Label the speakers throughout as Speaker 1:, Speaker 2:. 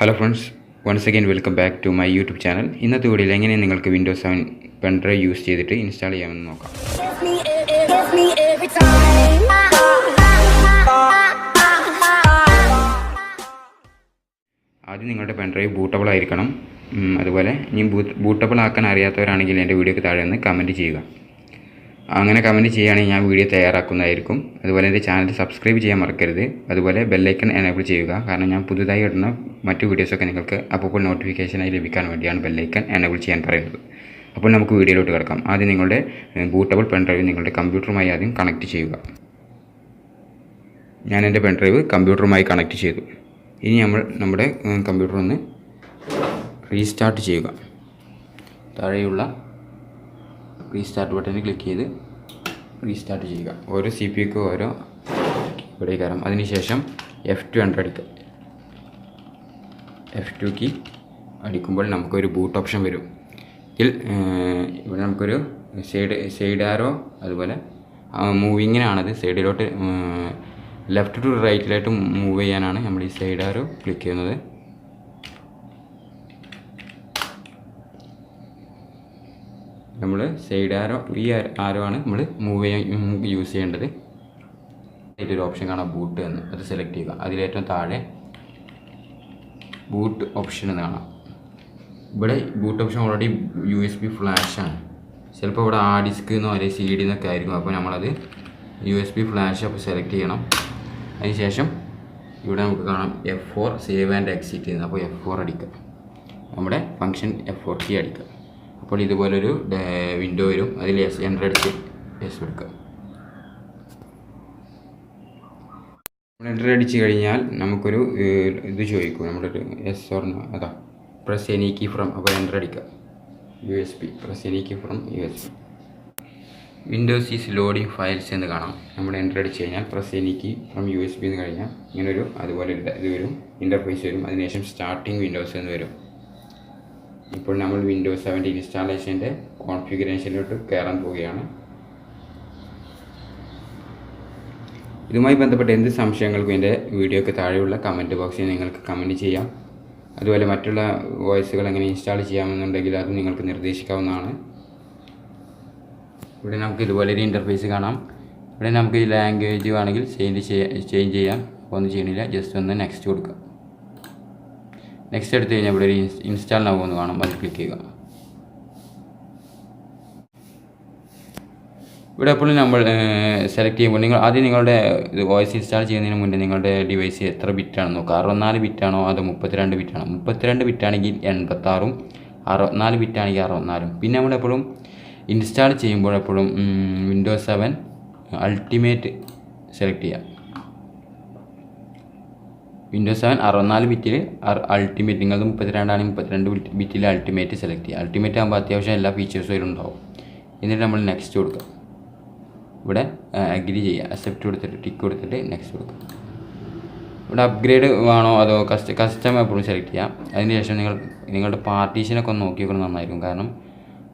Speaker 1: Hello friends, once again welcome back to my YouTube channel. ഇന്നത്തെ വീഡിയോയിൽ എങ്ങനെ നിങ്ങൾക്ക് വിൻഡോസ് 7 പെൻഡ്രൈവ് യൂസ് ചെയ്തിട്ട് ഇൻസ്റ്റാൾ ചെയ്യാമെന്ന് നോക്കാം. ആദ്യം നിങ്ങളുടെ പെൻഡ്രൈവ് ബൂട്ടബിൾ ആയിരിക്കണം. അതുപോലെ ഇനി ബൂട്ടബിൾ ആക്കാൻ അറിയാത്തവരാണെങ്കിൽ എൻ്റെ വീഡിയോക്ക് താഴെ നിന്ന് കമൻറ്റ് ചെയ്യുക. അങ്ങനെ കമൻറ്റ് ചെയ്യുകയാണെങ്കിൽ ഞാൻ വീഡിയോ തയ്യാറാക്കുന്നതായിരിക്കും. അതുപോലെ എൻ്റെ ചാനൽ സബ്സ്ക്രൈബ് ചെയ്യാൻ മറക്കരുത്. അതുപോലെ ബെല്ലൈക്കൺ എനേബിൾ ചെയ്യുക. കാരണം ഞാൻ പുതുതായി ഇടുന്ന മറ്റു വീഡിയോസൊക്കെ നിങ്ങൾക്ക് അപ്പോൾ നോട്ടിഫിക്കേഷനായി ലഭിക്കാൻ വേണ്ടിയാണ് ബെല്ലൈക്കൺ എനേബിൾ ചെയ്യാൻ പറയുന്നത്. അപ്പോൾ നമുക്ക് വീഡിയോയിലോട്ട് കിടക്കാം. ആദ്യം നിങ്ങളുടെ ബൂട്ടബിൾ പെൻഡ്രൈവ് നിങ്ങളുടെ കമ്പ്യൂട്ടറുമായി ആദ്യം കണക്റ്റ് ചെയ്യുക. ഞാൻ എൻ്റെ പെൻഡ്രൈവ് കമ്പ്യൂട്ടറുമായി കണക്റ്റ് ചെയ്തു. ഇനി നമ്മുടെ കമ്പ്യൂട്ടർ ഒന്ന് റീസ്റ്റാർട്ട് ചെയ്യുക. താഴെയുള്ള റീസ്റ്റാർട്ട് ബട്ടണിൽ ക്ലിക്ക് ചെയ്ത് റീസ്റ്റാർട്ട് ചെയ്യുക. ഓരോ സി പി യുക്കും ഓരോ ഇവിടെ കയറാം. അതിനുശേഷം F2 അടിക്കുക. F2 കീ അടിക്കുമ്പോൾ നമുക്കൊരു ബൂട്ട് ഓപ്ഷൻ വരും. ഇവിടെ നമുക്കൊരു സൈഡ് ആരോ, അതുപോലെ മൂവിങ്ങിനാണത്. സൈഡിലോട്ട് ലെഫ്റ്റ് ടു റൈറ്റിലായിട്ട് മൂവ് ചെയ്യാനാണ് നമ്മൾ ഈ സൈഡ് ആരോ ക്ലിക്ക് ചെയ്യുന്നത്. നമ്മൾ സൈഡ് ആരോ, ഈ ആരോ ആണ് നമ്മൾ മൂവ് ചെയ്യാൻ യൂസ് ചെയ്യേണ്ടത്. അതിലൊരു ഓപ്ഷൻ കാണാം ബൂട്ട് എന്ന്, അത് സെലക്ട് ചെയ്യുക. അതിലേറ്റവും താഴെ ബൂട്ട് ഓപ്ഷൻ എന്ന് കാണാം. ഇവിടെ ബൂട്ട് ഓപ്ഷൻ ഓൾറെഡി USB ഫ്ലാഷാണ്. ചിലപ്പോൾ ഇവിടെ ആ ഡിസ്ക് എന്നോ അല്ലെങ്കിൽ CD എന്നൊക്കെ ആയിരിക്കും. അപ്പോൾ നമ്മളത് USB ഫ്ലാഷ് അപ്പോൾ സെലക്ട് ചെയ്യണം. അതിനുശേഷം ഇവിടെ നമുക്ക് കാണാം F4 സേവ് ആൻഡ് എക്സിറ്റ് ചെയ്യുന്നത്. അപ്പോൾ F4 അടിക്കുക. നമ്മുടെ ഫംഗ്ഷൻ F4 കീ അടിക്കുക. അപ്പോൾ ഇതുപോലൊരു വിൻഡോ വരും. അതിൽ എൻ്റർ അടിച്ച് യെസ് കൊടുക്കുക. എൻ്റർ അടിച്ച് കഴിഞ്ഞാൽ നമുക്കൊരു ഇത് ചോദിക്കും, നമ്മുടെ ഒരു യെസ് ഓർ നോ. അതാ പ്രസ് എനി കീ ഫ്രം. അപ്പോൾ എൻ്റർ അടിക്കുക. USB press any key from USB. Windows is loading files എന്ന് കാണാം. നമ്മൾ എൻ്റർ അടിച്ച് കഴിഞ്ഞാൽ press any key from USB എന്ന് കഴിഞ്ഞാൽ ഇങ്ങനൊരു അതുപോലെ ഇത് വരും, ഇൻ്റർഫേസ് വരും. അതിനുശേഷം സ്റ്റാർട്ടിങ് വിൻഡോസ് എന്ന് വരും. ഇപ്പോൾ നമ്മൾ വിൻഡോസ് 7 ഇൻസ്റ്റാളേഷൻ്റെ കോൺഫിഗറേഷനിലോട്ട് കയറാൻ പോവുകയാണ്. ഇതുമായി ബന്ധപ്പെട്ട എന്ത് സംശയങ്ങൾക്കും എൻ്റെ വീഡിയോയ്ക്ക് താഴെയുള്ള കമൻറ്റ് ബോക്സിൽ നിങ്ങൾക്ക് കമൻറ്റ് ചെയ്യാം. അതുപോലെ മറ്റുള്ള വോയിസുകൾ എങ്ങനെ ഇൻസ്റ്റാൾ ചെയ്യാമെന്നുണ്ടെങ്കിൽ അത് നിങ്ങൾക്ക് നിർദ്ദേശിക്കാവുന്നതാണ്. ഇവിടെ നമുക്ക് ഇതുപോലൊരു ഇൻ്റർഫേസ് കാണാം. ഇവിടെ നമുക്ക് ഈ ലാംഗ്വേജ് വേണമെങ്കിൽ ചേഞ്ച് ചെയ്യാം. ഒന്നും ചെയ്യണില്ല, ജസ്റ്റ് ഒന്ന് നെക്സ്റ്റ് കൊടുക്കുക. നെക്സ്റ്റ് എടുത്തു കഴിഞ്ഞാൽ ഇവിടെ ഒരു ഇൻസ്റ്റാൾ നൗ എന്ന് കാണാം. അത് ക്ലിക്ക് ചെയ്യുക. ഇവിടെ എപ്പോഴും നമ്മൾ സെലക്ട് ചെയ്യുമ്പോൾ നിങ്ങളുടെ വോയിസ് ഇൻസ്റ്റാൾ ചെയ്യുന്നതിന് മുന്നേ നിങ്ങളുടെ ഡിവൈസ് എത്ര ബിറ്റാണെന്ന് നോക്കുക. 64 ബിറ്റാണോ അതോ 32 ബിറ്റാണോ? 32 ബിറ്റാണെങ്കിൽ 86ഉം 64 ബിറ്റാണെങ്കിൽ 64ഉം. പിന്നെ നമ്മളെപ്പോഴും ഇൻസ്റ്റാൾ ചെയ്യുമ്പോഴെപ്പോഴും വിൻഡോസ് 7 അൾട്ടിമേറ്റ് സെലക്ട് ചെയ്യുക. വിൻഡോസ് 7 64 ബിറ്റിൽ അൾട്ടിമേറ്റ്, നിങ്ങളത് 32 ആണെങ്കിൽ 32 ബിറ്റിൽ അൾട്ടിമേറ്റ് സെലക്ട് ചെയ്യുക. അൾട്ടിമേറ്റ് ആകുമ്പോൾ അത്യാവശ്യം എല്ലാ ഫീച്ചേഴ്സും അതിലുണ്ടാവും. എന്നിട്ട് നമ്മൾ നെക്സ്റ്റ് കൊടുക്കുക. ഇവിടെ അഗ്രി ചെയ്യുക. അക്സെപ്റ്റ് കൊടുത്തിട്ട് ടിക്ക് കൊടുത്തിട്ട് നെക്സ്റ്റ് കൊടുക്കുക. ഇവിടെ അപ്ഗ്രേഡ് വേണോ അതോ കസ്റ്റം എപ്പോഴും സെലക്ട് ചെയ്യാം. അതിനുശേഷം നിങ്ങളുടെ പാർട്ടീഷനൊക്കെ ഒന്ന് നോക്കി നോക്കണം, നന്നായിരിക്കും. കാരണം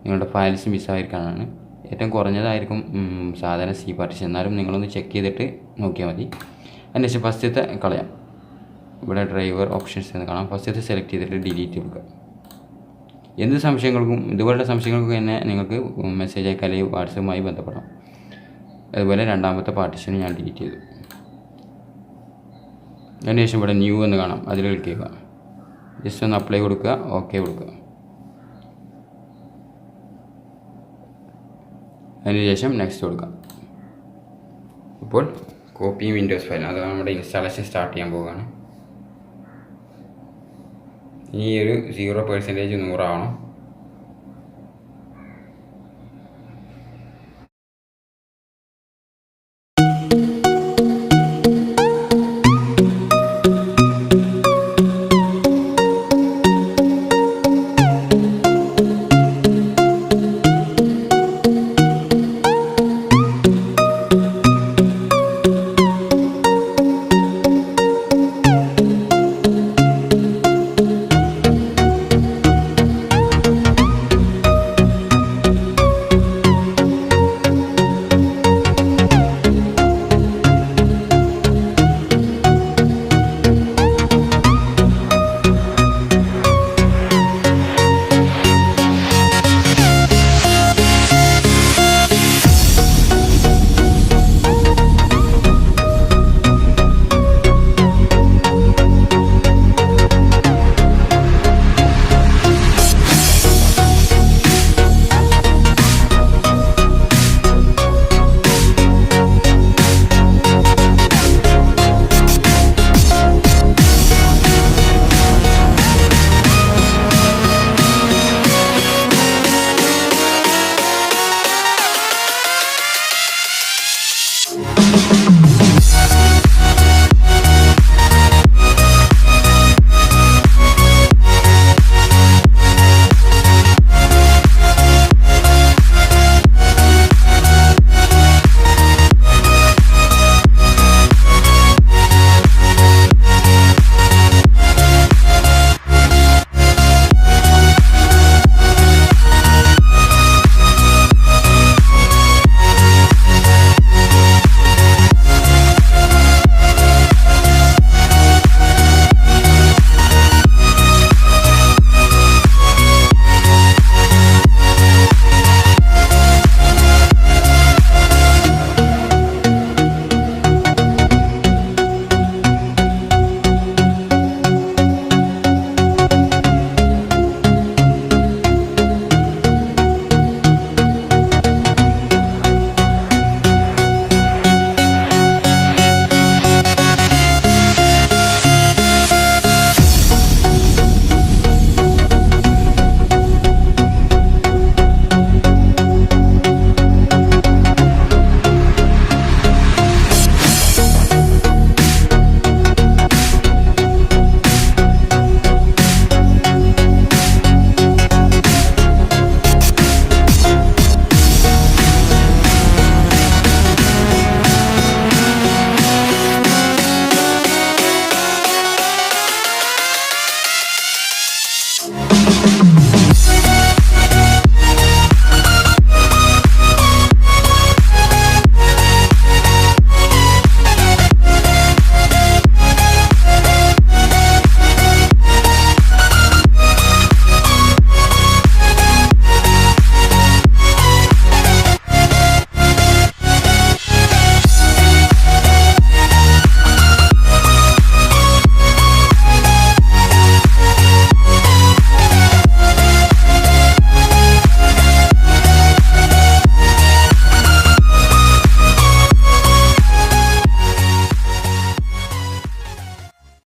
Speaker 1: നിങ്ങളുടെ ഫയൽസ് മിസ്സായിരിക്കാനാണ്. ഏറ്റവും കുറഞ്ഞതായിരിക്കും സാധാരണ C പാർട്ടീഷൻ. എന്നാലും നിങ്ങളൊന്ന് ചെക്ക് ചെയ്തിട്ട് നോക്കിയാൽ മതി. അതിനുശേഷം ഫസ്റ്റത്തെ കളയാം. ഇവിടെ ഡ്രൈവർ ഓപ്ഷൻസ് എന്ന് കാണാം. ഫസ്റ്റത്തെ സെലക്ട് ചെയ്തിട്ട് ഡിലീറ്റ് കൊടുക്കുക. എന്ത് സംശയങ്ങൾക്കും ഇതുപോലുള്ള സംശയങ്ങൾക്കും തന്നെ നിങ്ങൾക്ക് മെസ്സേജ് അയക്കാൻ അല്ലെങ്കിൽ വാട്സപ്പുമായി ബന്ധപ്പെടാം. അതുപോലെ രണ്ടാമത്തെ പാർട്ടീഷനും ഞാൻ ഡിലീറ്റ് ചെയ്തു. അതിനുശേഷം ഇവിടെ ന്യൂ എന്ന് കാണാം. അതിൽ ക്ലിക്ക് ചെയ്യുക. ജസ്റ്റ് ഒന്ന് അപ്ലൈ കൊടുക്കുക, ഓക്കെ കൊടുക്കുക. അതിനുശേഷം നെക്സ്റ്റ് കൊടുക്കുക. ഇപ്പോൾ കോപ്പി വിൻഡോസ് ഫയൽ, അത് നമ്മുടെ ഇൻസ്റ്റാളേഷൻ സ്റ്റാർട്ട് ചെയ്യാൻ പോവുകയാണ്. ഇനി ഒരു 0% 100 ആവണം.